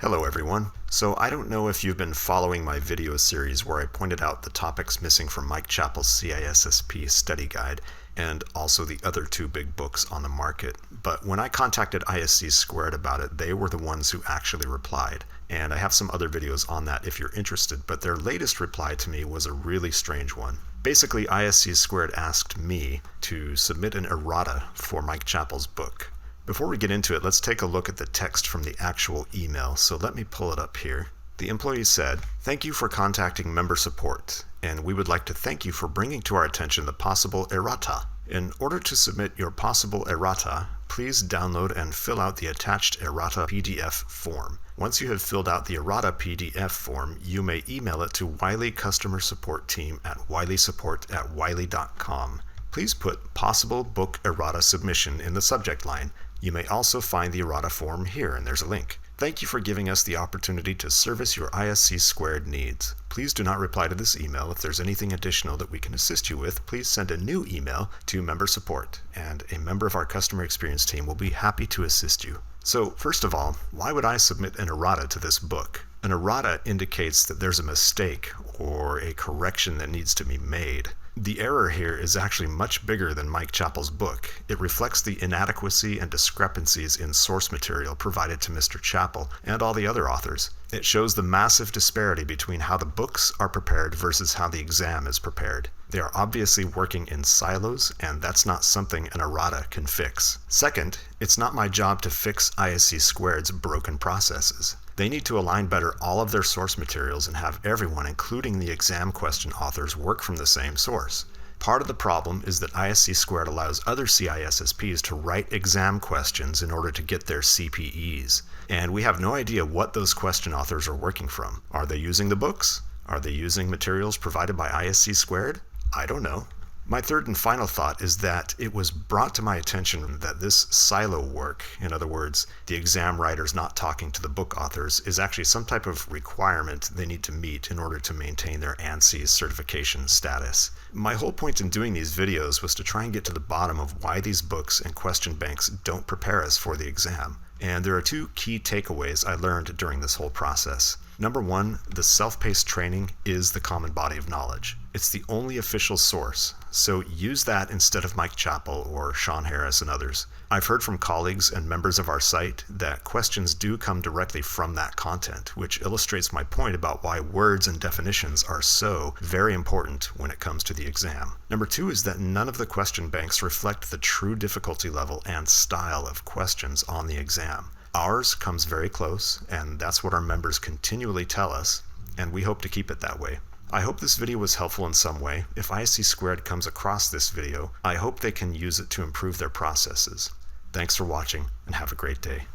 Hello everyone. So I don't know if you've been following my video series where I pointed out the topics missing from Mike Chappell's CISSP study guide and also the other two big books on the market. But when I contacted ISC2 about it, they were the ones who actually replied. And I have some other videos on that if you're interested, but their latest reply to me was a really strange one. Basically, ISC2 asked me to submit an errata for Mike Chappell's book. Before we get into it, let's take a look at the text from the actual email, so let me pull it up here. The employee said, "Thank you for contacting member support, and we would like to thank you for bringing to our attention the possible errata. In order to submit your possible errata, please download and fill out the attached errata PDF form. Once you have filled out the errata PDF form, you may email it to Wiley Customer Support Team at wileysupport@wiley.com. Please put possible book errata submission in the subject line. You may also find the errata form here, and there's a link. Thank you for giving us the opportunity to service your ISC2 needs. Please do not reply to this email. If there's anything additional that we can assist you with, please send a new email to member support, and a member of our customer experience team will be happy to assist you." So first of all, why would I submit an errata to this book? An errata indicates that there's a mistake or a correction that needs to be made. The error here is actually much bigger than Mike Chappell's book. It reflects the inadequacy and discrepancies in source material provided to Mr. Chappell and all the other authors. It shows the massive disparity between how the books are prepared versus how the exam is prepared. They are obviously working in silos, and that's not something an errata can fix. Second, it's not my job to fix ISC2's broken processes. They need to align better all of their source materials and have everyone, including the exam question authors, work from the same source. Part of the problem is that ISC2 allows other CISSPs to write exam questions in order to get their CPEs. And we have no idea what those question authors are working from. Are they using the books? Are they using materials provided by ISC2? I don't know. My third and final thought is that it was brought to my attention that this silo work, in other words, the exam writers not talking to the book authors, is actually some type of requirement they need to meet in order to maintain their ANSI certification status. My whole point in doing these videos was to try and get to the bottom of why these books and question banks don't prepare us for the exam. And there are two key takeaways I learned during this whole process. Number one, the self-paced training is the common body of knowledge. It's the only official source, so use that instead of Mike Chappell or Sean Harris and others. I've heard from colleagues and members of our site that questions do come directly from that content, which illustrates my point about why words and definitions are so very important when it comes to the exam. Number two is that none of the question banks reflect the true difficulty level and style of questions on the exam. Ours comes very close, and that's what our members continually tell us, and we hope to keep it that way. I hope this video was helpful in some way. If ISC2 comes across this video, I hope they can use it to improve their processes. Thanks for watching, and have a great day.